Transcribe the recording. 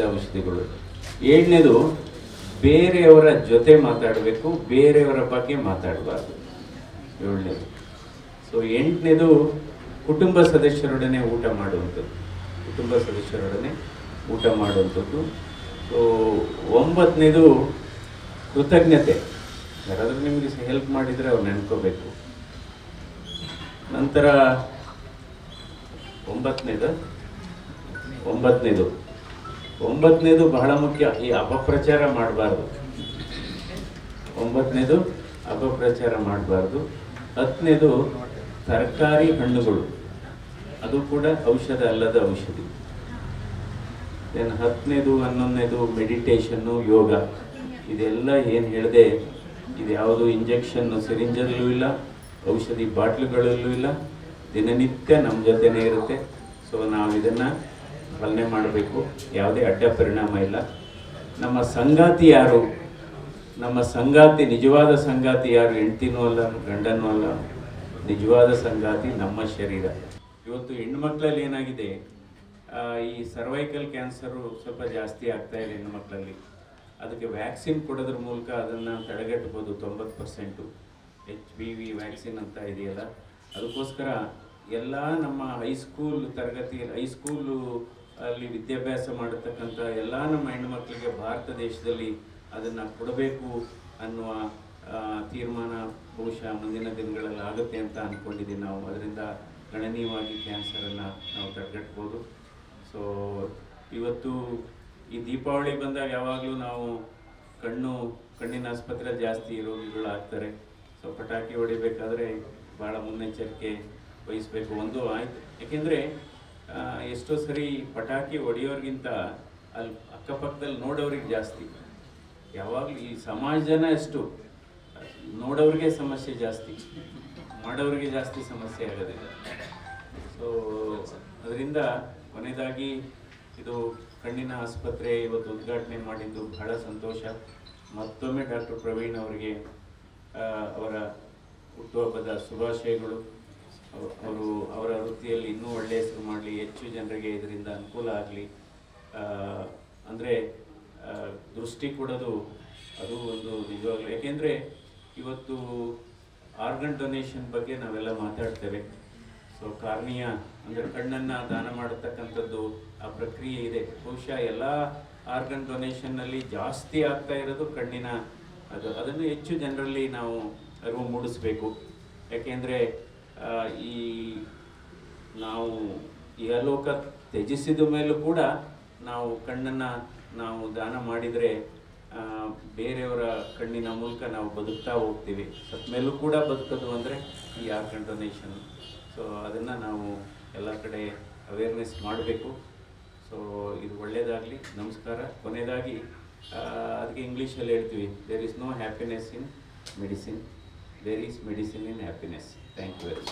ಔಷಧಿಗಳು. ಏಳನೇದು ಬೇರೆಯವರ ಜೊತೆ ಮಾತಾಡಬೇಕು, ಬೇರೆಯವರ ಬಗ್ಗೆ ಮಾತಾಡಬಾರ್ದು. ಏಳನೇದು. ಸೊ ಎಂಟನೇದು ಕುಟುಂಬ ಸದಸ್ಯರೊಡನೆ ಊಟ ಮಾಡುವಂಥದ್ದು, ಕುಟುಂಬ ಸದಸ್ಯರೊಡನೆ ಊಟ ಮಾಡುವಂಥದ್ದು. ಸೊ ಒಂಬತ್ತನೇದು ಕೃತಜ್ಞತೆ. ಯಾರಾದರೂ ನಿಮಗೆ ಹೆಲ್ಪ್ ಮಾಡಿದರೆ ಅವ್ರು ನೆನ್ಕೋಬೇಕು. ನಂತರ ಒಂಬತ್ತನೇದು ಬಹಳ ಮುಖ್ಯ, ಈ ಅಪಪ್ರಚಾರ ಮಾಡಬಾರ್ದು. ಒಂಬತ್ತನೇದು ಅಪಪ್ರಚಾರ ಮಾಡಬಾರ್ದು. ಹತ್ತನೇದು ತರಕಾರಿ ಹಣ್ಣುಗಳು, ಅದು ಕೂಡ ಔಷಧ ಅಲ್ಲದ ಔಷಧಿ. ದೆನ್ 10ನೇದು 11ನೇದು ಮೆಡಿಟೇಷನ್ನು, ಯೋಗ. ಇದೆಲ್ಲ ಏನು ಹೇಳಿದೆ, ಇದು ಯಾವುದು ಇಂಜೆಕ್ಷನ್ ಸಿರಿಂಜಲ್ಲೂ ಇಲ್ಲ, ಔಷಧಿ ಬಾಟ್ಲುಗಳಲ್ಲೂ ಇಲ್ಲ, ದಿನನಿತ್ಯ ನಮ್ಮ ಜೊತೆನೇ ಇರುತ್ತೆ. ಸೊ ನಾವು ಇದನ್ನು ಪಾಲನೆ ಮಾಡಬೇಕು, ಯಾವುದೇ ಅಡ್ಡ ಪರಿಣಾಮ ಇಲ್ಲ. ನಮ್ಮ ಸಂಗಾತಿ ಯಾರು? ನಮ್ಮ ಸಂಗಾತಿ, ನಿಜವಾದ ಸಂಗಾತಿ ಯಾರು? ಹೆಂಡ್ತಿನೂ ಅಲ್ಲ, ಗಂಡನೂ ಅಲ್ಲ. ನಿಜವಾದ ಸಂಗಾತಿ ನಮ್ಮ ಶರೀರ. ಇವತ್ತು ಹೆಣ್ಮಕ್ಳಲ್ಲಿ ಏನಾಗಿದೆ, ಈ ಸರ್ವೈಕಲ್ ಕ್ಯಾನ್ಸರು ಸ್ವಲ್ಪ ಜಾಸ್ತಿ ಆಗ್ತಾ ಇದೆ ಹೆಣ್ಮಕ್ಳಲ್ಲಿ. ಅದಕ್ಕೆ ವ್ಯಾಕ್ಸಿನ್ ಕೊಡೋದ್ರ ಮೂಲಕ ಅದನ್ನು ತಡೆಗಟ್ಟಬೋದು. 90% HPV ವ್ಯಾಕ್ಸಿನ್ ಅಂತ ಇದೆಯಲ್ಲ, ಅದಕ್ಕೋಸ್ಕರ ಎಲ್ಲ ನಮ್ಮ ಹೈಸ್ಕೂಲು ಅಲ್ಲಿ ವಿದ್ಯಾಭ್ಯಾಸ ಮಾಡತಕ್ಕಂಥ ಎಲ್ಲ ನಮ್ಮ ಹೆಣ್ಣುಮಕ್ಕಳಿಗೆ ಭಾರತ ದೇಶದಲ್ಲಿ ಅದನ್ನು ಕೊಡಬೇಕು ಅನ್ನುವ ತೀರ್ಮಾನ ಬಹುಶಃ ಮುಂದಿನ ದಿನಗಳಲ್ಲಿ ಆಗುತ್ತೆ ಅಂತ ಅಂದ್ಕೊಂಡಿದ್ದೀವಿ ನಾವು. ಅದರಿಂದ ಗಣನೀಯವಾಗಿ ಕ್ಯಾನ್ಸರನ್ನು ನಾವು ತಡೆಗಟ್ಬೋದು. ಸೊ ಇವತ್ತು ಈ ದೀಪಾವಳಿ ಬಂದಾಗ ಯಾವಾಗಲೂ ನಾವು ಕಣ್ಣಿನ ಆಸ್ಪತ್ರೆ ಜಾಸ್ತಿ ರೋಗಿಗಳು ಆಗ್ತಾರೆ. ಸೊ ಪಟಾಕಿ ಹೊಡಿಬೇಕಾದ್ರೆ ಭಾಳ ಮುನ್ನೆಚ್ಚರಿಕೆ ವಹಿಸಬೇಕು. ಒಂದು ಆಯ್ತು, ಯಾಕೆಂದರೆ ಎಷ್ಟೋ ಸರಿ ಪಟಾಕಿ ಹೊಡೆಯೋರಿಗಿಂತ ಅಲ್ಲಿ ಅಕ್ಕಪಕ್ಕದಲ್ಲಿ ನೋಡೋರಿಗೆ ಜಾಸ್ತಿ. ಯಾವಾಗಲೂ ಈ ಸಮಾಜ ಜನ ಎಷ್ಟು ನೋಡೋರಿಗೆ ಸಮಸ್ಯೆ ಜಾಸ್ತಿ, ಮಾಡೋರಿಗೆ ಜಾಸ್ತಿ ಸಮಸ್ಯೆ ಆಗೋದಿಲ್ಲ. ಸೊ ಅದರಿಂದ ಕೊನೆಯದಾಗಿ ಇದು ಕಣ್ಣಿನ ಆಸ್ಪತ್ರೆ ಇವತ್ತು ಉದ್ಘಾಟನೆ ಮಾಡಿದ್ದು ಬಹಳ ಸಂತೋಷ. ಮತ್ತೊಮ್ಮೆ ಡಾಕ್ಟರ್ ಪ್ರವೀಣ್ ಅವರಿಗೆ ಅವರ ಹುಟ್ಟುಹಬ್ಬದ ಶುಭಾಶಯಗಳು. ಅವರ ವೃತ್ತಿಯಲ್ಲಿ ಇನ್ನೂ ಒಳ್ಳೆಯ ಹೆಸರು ಮಾಡಲಿ, ಹೆಚ್ಚು ಜನರಿಗೆ ಇದರಿಂದ ಅನುಕೂಲ ಆಗಲಿ. ಅಂದರೆ ದೃಷ್ಟಿ ಕೊಡೋದು ಅದು ಒಂದು ನಿಜವಾಗ್ಲೂ, ಯಾಕೆಂದರೆ ಇವತ್ತು ಆರ್ಗನ್ ಡೊನೇಷನ್ ಬಗ್ಗೆ ನಾವೆಲ್ಲ ಮಾತಾಡ್ತೇವೆ. ಸೊ ಕಾರ್ನಿಯಾ ಅಂದರೆ ಕಣ್ಣನ್ನು ದಾನ ಮಾಡತಕ್ಕಂಥದ್ದು ಆ ಪ್ರಕ್ರಿಯೆ ಇದೆ. ಬಹುಶಃ ಎಲ್ಲ ಆರ್ಗನ್ ಡೊನೇಷನ್ನಲ್ಲಿ ಜಾಸ್ತಿ ಆಗ್ತಾ ಇರೋದು ಕಣ್ಣಿನ ಅದನ್ನು ಹೆಚ್ಚು ಜನರಲ್ಲಿ ನಾವು ಅರಿವು ಮೂಡಿಸ್ಬೇಕು. ಯಾಕೆಂದರೆ ನಾವು ಇಹಲೋಕ ತ್ಯಜಿಸಿದ ಮೇಲೂ ಕೂಡ ನಾವು ಕಣ್ಣನ್ನು ನಾವು ದಾನ ಮಾಡಿದರೆ ಬೇರೆಯವರ ಕಣ್ಣಿನ ಮೂಲಕ ನಾವು ಬದುಕ್ತಾ ಹೋಗ್ತೀವಿ. ಸತ್ತ ಮೇಲೂ ಕೂಡ ಬದುಕೋದು ಅಂದರೆ ಈ ಆರ್ಗನ್ ಡೊನೇಷನ್. ಸೊ ಅದನ್ನು ನಾವು ಎಲ್ಲ ಕಡೆ ಅವೇರ್ನೆಸ್ ಮಾಡಬೇಕು. ಸೊ ಇದು ಒಳ್ಳೆಯದಾಗಲಿ. ನಮಸ್ಕಾರ. ಕೊನೆಯದಾಗಿ ಅದಕ್ಕೆ ಇಂಗ್ಲೀಷಲ್ಲಿ ಹೇಳ್ತೀವಿ, there is no happiness in medicine, there is medicine in happiness. Thank you very much.